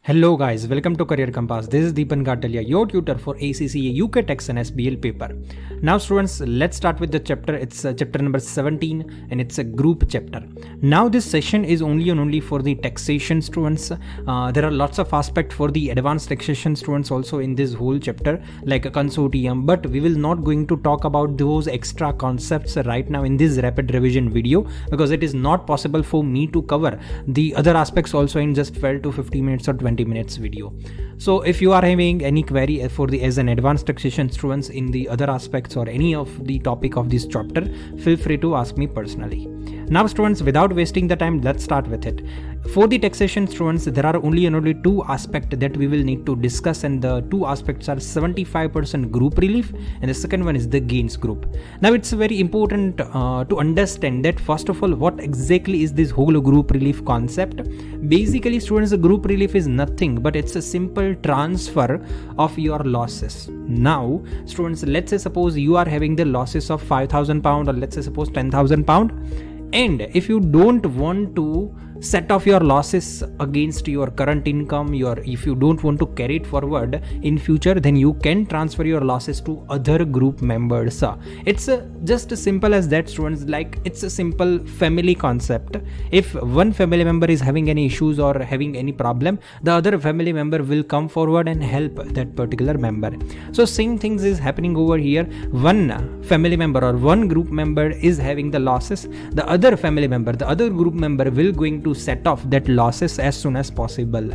Hello guys, welcome to Career Compass. This is Deepan Gatalia, your tutor for ACCA UK Tax and SBL paper. Now students, let's start with the chapter. It's chapter number 17 and it's a group chapter. Now this session is only for the taxation students. There are lots of aspects for the advanced taxation students also in this whole chapter, like a consortium, but we will not going to talk about those extra concepts right now in this rapid revision video because it is not possible for me to cover the other aspects also in just 12 to 15 minutes or 20 minutes video. So if you are having any query for the as an advanced taxation students in the other aspects or any of the topic of this chapter, feel free to ask me personally. Now students, without wasting the time, let's start with it. For the taxation students, there are only two aspects that we will need to discuss, and the two aspects are 75% group relief and the second one is the gains group. Now it's very important to understand that first of all, what exactly is this whole group relief concept. Basically students, the group relief is nothing but it's a simple transfer of your losses. Now students, let's say suppose you are having the losses of £5,000 or let's say suppose £10,000, and if you don't want to set off your losses against your current income, if you don't want to carry it forward in future, then you can transfer your losses to other group members. It's just as simple as that students. Like it's a simple family concept. If one family member is having any issues or having any problem, the other family member will come forward and help that particular member. So same things is happening over here. One family member or one group member is having the losses, the other family member, the other group member will going to set off that losses as soon as possible.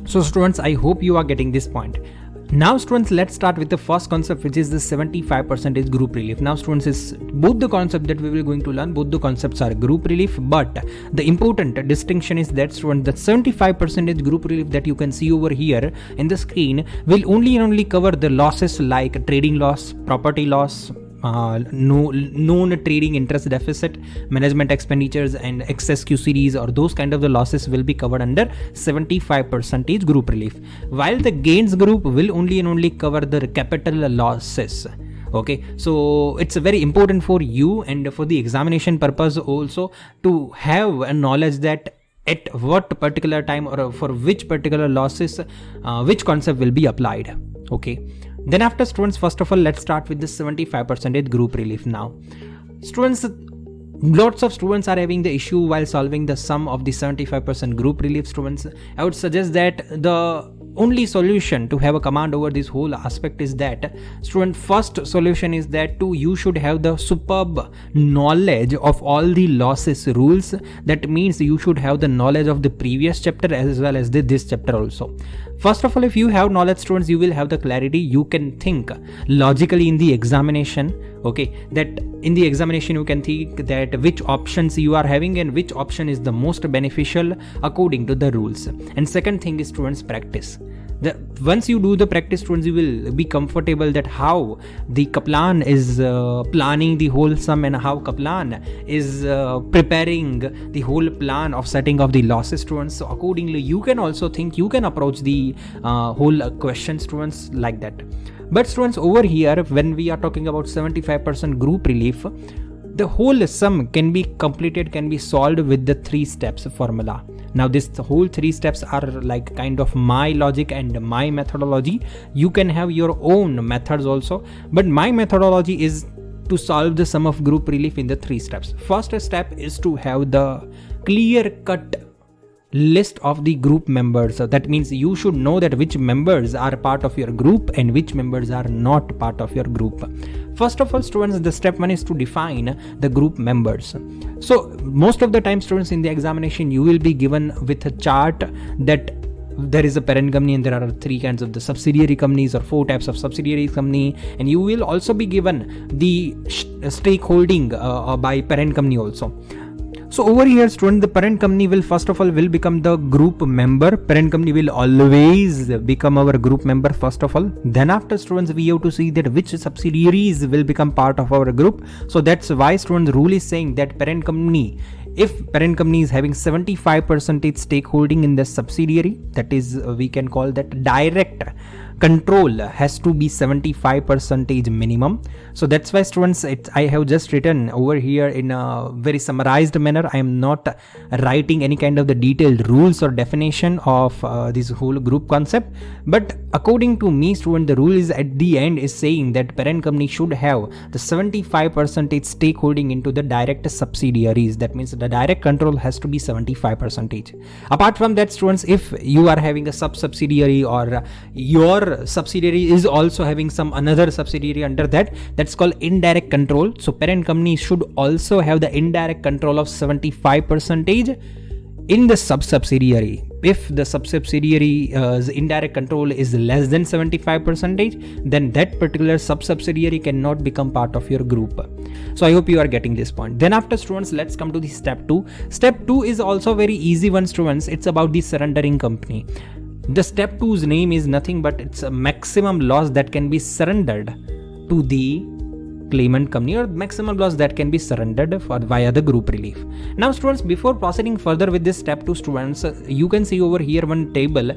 So students, I hope you are getting this point. Now students, let's start with the first concept, which is the 75% group relief. Now students, is both the concept that we will going to learn, both the concepts are group relief, but the important distinction is that students, the 75% group relief that you can see over here in the screen will only cover the losses like trading loss, property loss, known trading interest deficit, management expenditures and excess QCDs, or those kind of the losses will be covered under 75% group relief, while the gains group will only cover the capital losses. Okay, so it's very important for you and for the examination purpose also to have a knowledge that at what particular time or for which particular losses which concept will be applied. Okay, then after students, first of all, let's start with the 75% group relief. Now students, lots of students are having the issue while solving the sum of the 75% group relief. Students, I would suggest that the only solution to have a command over this whole aspect is that student, first solution is that you should have the superb knowledge of all the losses rules. That means you should have the knowledge of the previous chapter as well as this chapter also. First of all, if you have knowledge students, you will have the clarity. You can think logically in the examination. Okay, that in the examination you can think that which options you are having and which option is the most beneficial according to the rules. And second thing is students, practice. Once you do the practice students, you will be comfortable that how the Kaplan is planning the whole sum and how Kaplan is preparing the whole plan of setting off the losses students. So accordingly you can also think, you can approach the whole question students like that. But students, over here when we are talking about 75% group relief, the whole sum can be completed, can be solved with the 3 steps formula. Now this whole 3 steps are like kind of my logic and my methodology. You can have your own methods also, but my methodology is to solve the sum of group relief in the 3 steps. First step is to have the clear cut list of the group members. So that means you should know that which members are part of your group and which members are not part of your group. First of all students, the step 1 is to define the group members. So most of the time students, in the examination you will be given with a chart that there is a parent company and there are 3 kinds of the subsidiary companies or 4 types of subsidiary company, and you will also be given the stakeholding by parent company also. So over here student, the parent company will first of all will become the group member. Parent company will always become our group member first of all. Then after students, we have to see that which subsidiaries will become part of our group. So that's why students, rule is saying that parent company, if parent company is having 75% stakeholding in the subsidiary, that is we can call that direct control has to be 75% minimum. So that's why students, I have just written over here in a very summarized manner. I am not writing any kind of the detailed rules or definition of this whole group concept, but according to me, student, the rule is at the end is saying that parent company should have the 75% stakeholding into the direct subsidiaries. That means the direct control has to be 75%. Apart from that, students, if you are having a subsidiary or your subsidiary is also having some another subsidiary under that, that's called indirect control. So parent company should also have the indirect control of 75% in the subsidiary. If the subsidiary's indirect control is less than 75%, then that particular subsidiary cannot become part of your group. So I hope you are getting this point. Then after, students, let's come to the step 2. Step 2 is also very easy one, students. It's about the surrendering company. The step 2's name is nothing but it's a maximum loss that can be surrendered to the claimant company, or maximum loss that can be surrendered via the group relief. Now students, before proceeding further with this step 2, students, you can see over here one table.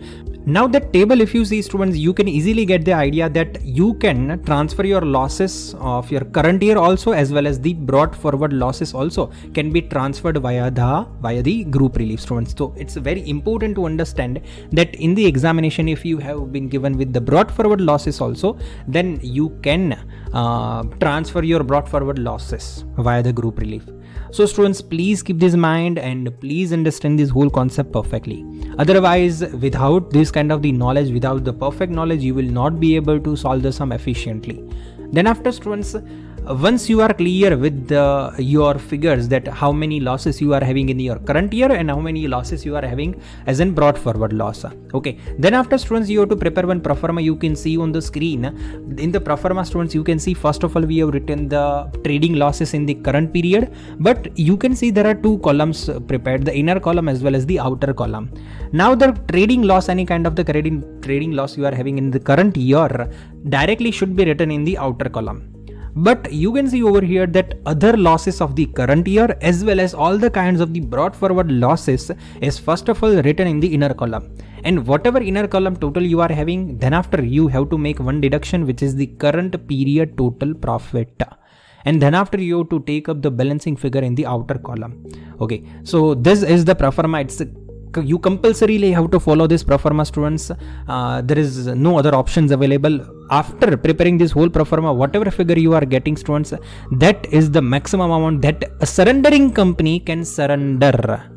Now that table, if you see, students, you can easily get the idea that you can transfer your losses of your current year also, as well as the brought forward losses also can be transferred via the group relief, students. So it's very important to understand that in the examination, if you have been given with the brought forward losses also, then you can transfer your brought forward losses via the group relief. So students, please keep this in mind and please understand this whole concept perfectly. Otherwise, without this kind of the knowledge, without the perfect knowledge, you will not be able to solve the sum efficiently. Then after, students, once you are clear with your figures, that how many losses you are having in your current year and how many losses you are having as in brought forward loss. Okay. Then after, students, you have to prepare one proforma. You can see on the screen. In the proforma, students, you can see first of all we have written the trading losses in the current period, but you can see there are two columns prepared, the inner column as well as the outer column. Now the trading loss, any kind of the trading loss you are having in the current year directly should be written in the outer column. But you can see over here that other losses of the current year as well as all the kinds of the brought forward losses is first of all written in the inner column. And whatever inner column total you are having, then after you have to make one deduction, which is the current period total profit. And then after you have to take up the balancing figure in the outer column. Okay, so this is the proforma. You compulsorily have to follow this proforma, students. There is no other options available. After preparing this whole proforma, whatever figure you are getting, students, that is the maximum amount that a surrendering company can surrender.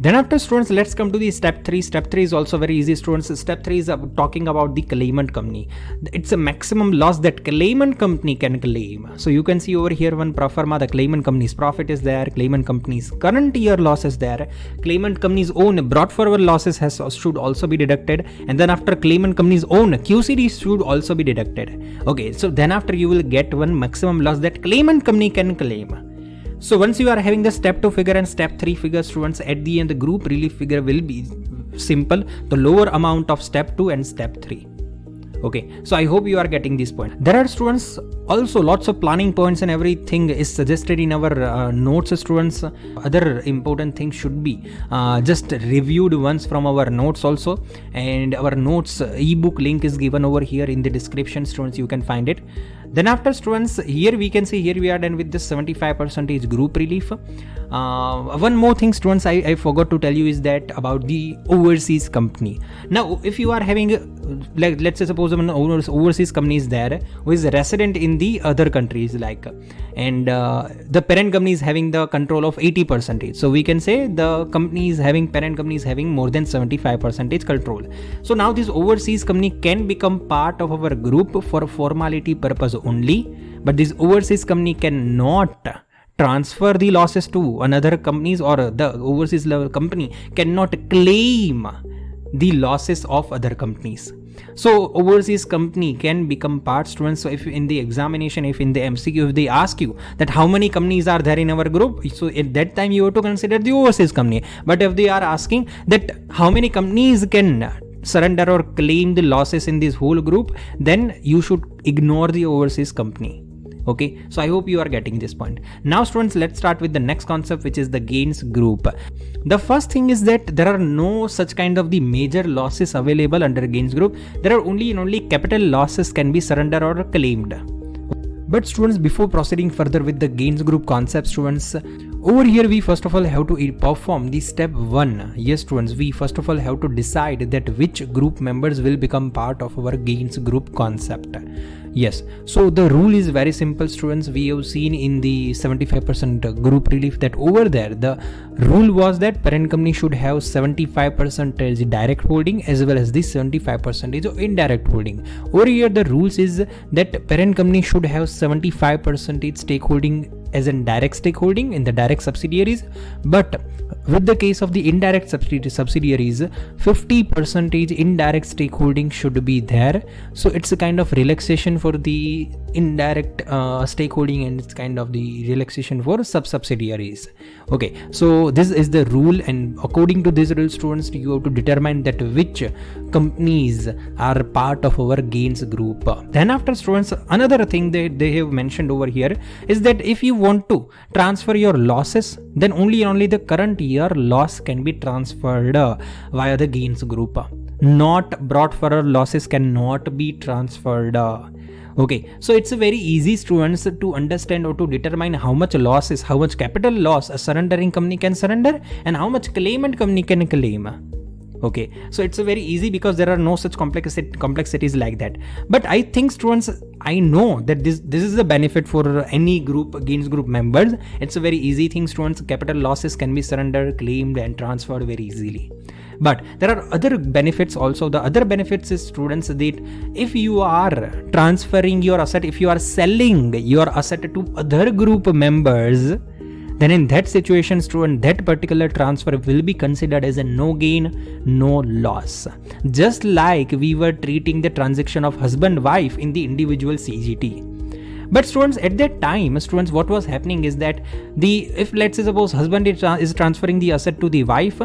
Then after, students, let's come to the step 3. Step 3 is also very easy, students. Step 3 is talking about the claimant company. It's a maximum loss that claimant company can claim. So you can see over here one proforma, the claimant company's profit is there, claimant company's current year loss is there, claimant company's own brought forward losses should also be deducted, and then after claimant company's own QCD should also be deducted. Okay, so then after you will get one maximum loss that claimant company can claim. So once you are having the step 2 figure and step 3 figure, students, at the end the group relief figure will be simple, the lower amount of step 2 and step 3. Okay, so I hope you are getting this point. There are, students, also lots of planning points and everything is suggested in our notes, students. Other important things should be just reviewed once from our notes also, and our notes ebook link is given over here in the description, students. You can find it. Then after, students, here we can see, here we are done with this 75% group relief. One more thing, students, I forgot to tell you is that about the overseas company. Now, if you are having, like, let's say suppose an overseas company is there who is resident in the other countries, like, and the parent company is having the control of 80%. So we can say the parent company is having more than 75% control. So now this overseas company can become part of our group for formality purpose only, but this overseas company cannot transfer the losses to another companies, or the overseas company cannot claim the losses of other companies. So overseas company can become part, students. So if in the examination, if in the MCQ, if they ask you that how many companies are there in our group, so at that time you have to consider the overseas company. But if they are asking that how many companies can surrender or claim the losses in this whole group, then you should ignore the overseas company. Okay, so I hope you are getting this point. Now students, let's start with the next concept, which is the gains group. The first thing is that there are no such kind of the major losses available under gains group. There are only and only capital losses can be surrendered or claimed. But students, before proceeding further with the gains group concept, students, over here we first of all have to perform the step 1. Yes students, we first of all have to decide that which group members will become part of our gains group concept. Yes, so the rule is very simple students. We have seen in the 75% group relief that over there the rule was that parent company should have 75% direct holding as well as the 75% of indirect holding. Over here the rules is that parent company should have 75% stakeholding as in direct stakeholding in the direct subsidiaries, but with the case of the indirect subsidiaries, 50% indirect stakeholding should be there. So it's a kind of relaxation for the indirect stakeholding, and it's kind of the relaxation for subsidiaries. Okay, so this is the rule, and according to this rule students, you have to determine that which companies are part of our gains group. Then after students, another thing that they have mentioned over here is that if you want to transfer your losses, then only the current year loss can be transferred via the gains group. Not brought forward losses cannot be transferred. Okay, so it's a very easy students to understand or to determine how much loss is, how much capital loss a surrendering company can surrender and how much claimant company can claim. Okay, so it's a very easy because there are no such complexities like that. But I think students, I know that this is the benefit for any group, gains group members. It's a very easy thing students. Capital losses can be surrendered, claimed and transferred very easily. But there are other benefits also. The other benefits is students that if you are transferring your asset, if you are selling your asset to other group members, then in that situation student, that particular transfer will be considered as a no gain, no loss. Just like we were treating the transaction of husband-wife in the individual CGT. But students, at that time, students, what was happening is that if let's say suppose husband is transferring the asset to the wife,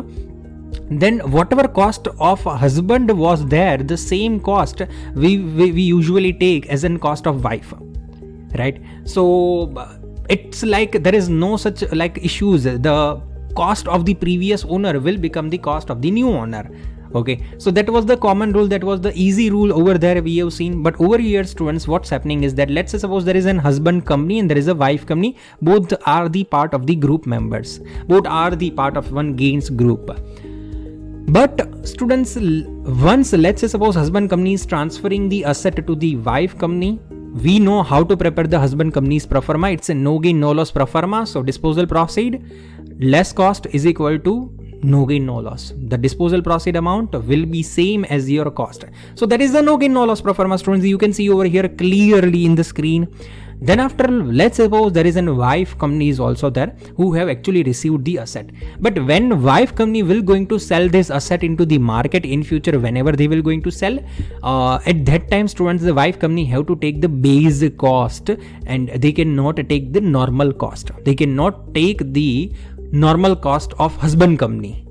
then whatever cost of husband was there, the same cost we usually take as an cost of wife, right? So it's like there is no such like issues. The cost of the previous owner will become the cost of the new owner. Okay, so that was the common rule, that was the easy rule over there we have seen. But over here students, what's happening is that let's say suppose there is an husband company and there is a wife company, both are the part of the group members, both are the part of one gains group. But students, once let's say suppose husband company is transferring the asset to the wife company, we know how to prepare the husband company's pro forma. It's a no gain no loss pro forma. So disposal proceed less cost is equal to no gain no loss. The disposal proceed amount will be same as your cost. So that is the no gain no loss pro forma students. You can see over here clearly in the screen. Then after, let's suppose there is a wife company is also there who have actually received the asset. But when wife company will going to sell this asset into the market in future, whenever they will going to sell, at that time students, the wife company have to take the base cost and they cannot take the normal cost. They cannot take the normal cost of husband company.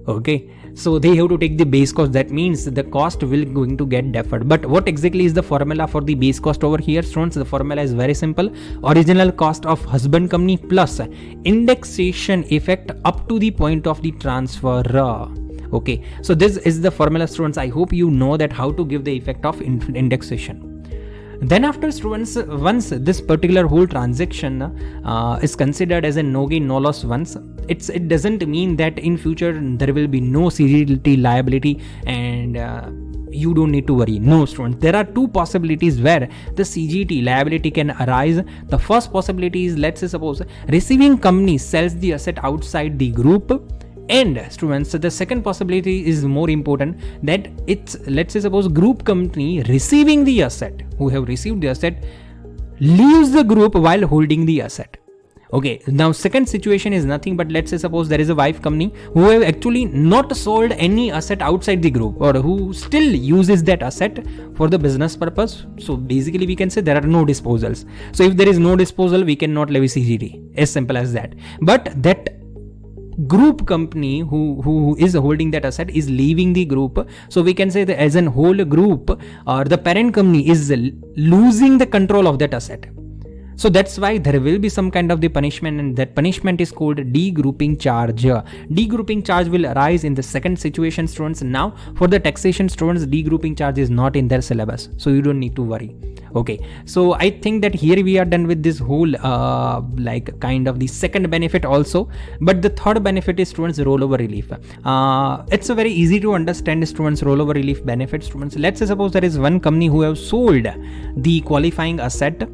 Okay, so they have to take the base cost. That means the cost will going to get deferred. But what exactly is the formula for the base cost over here students? The formula is very simple. Original cost of husband company plus indexation effect up to the point of the transfer. Okay, so this is the formula students. I hope you know that how to give the effect of indexation. Then after students, once this particular whole transaction is considered as a no gain no loss once, it doesn't mean that in future there will be no CGT liability and you don't need to worry. No students, there are two possibilities where the CGT liability can arise. The first possibility is, let's say suppose receiving company sells the asset outside the group. And students, the second possibility is more important, that it's, let's say suppose group company receiving the asset, who have received the asset, leaves the group while holding the asset. Okay, now second situation is nothing but, let's say suppose there is a wife company who have actually not sold any asset outside the group, or who still uses that asset for the business purpose. So basically we can say there are no disposals. So if there is no disposal, we cannot levy CGT, as simple as that. But that group company who is holding that asset is leaving the group, so we can say that as a whole group or the parent company is losing the control of that asset. So that's why there will be some kind of the punishment, and that punishment is called degrouping charge. Degrouping charge will arise in the second situation, students. Now for the taxation students, degrouping charge is not in their syllabus, so you don't need to worry. Okay, so I think that here we are done with this whole like kind of the second benefit also. But the third benefit is students rollover relief. It's a very easy to understand students rollover relief benefit, students. Let's say suppose there is one company who have sold the qualifying asset.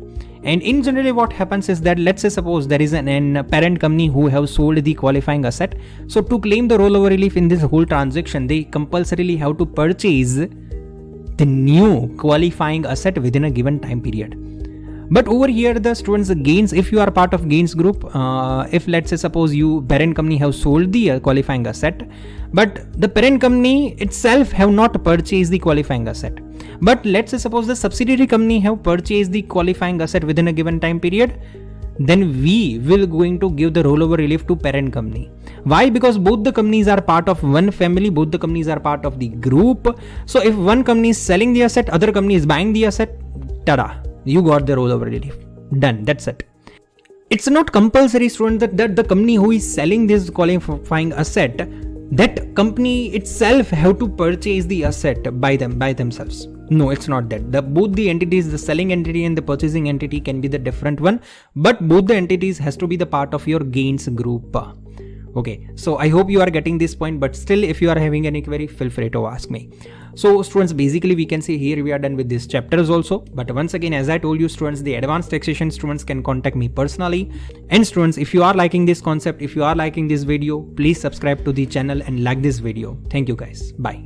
And in generally what happens is that, let's say suppose there is an parent company who have sold the qualifying asset. So to claim the rollover relief in this whole transaction, they compulsorily have to purchase the new qualifying asset within a given time period. But over here the students gains, if you are part of gains group, if let's say suppose you parent company have sold the qualifying asset, but the parent company itself have not purchased the qualifying asset, but let's say suppose the subsidiary company have purchased the qualifying asset within a given time period, then we will going to give the rollover relief to parent company. Why? Because both the companies are part of one family, both the companies are part of the group. So if one company is selling the asset, other company is buying the asset, tada, you got the rollover relief. Done. That's it. It's not compulsory, student, that the company who is selling this qualifying asset, that company itself have to purchase the asset by themselves. No, it's not that. Both the entities, the selling entity and the purchasing entity, can be the different one, but both the entities has to be the part of your gains group. Okay, so I hope you are getting this point, but still if you are having any query, feel free to ask me. So students, basically we can say here we are done with these chapters also. But once again, as I told you students, the advanced taxation students can contact me personally. And students, if you are liking this concept, if you are liking this video, please subscribe to the channel and like this video. Thank you guys. Bye.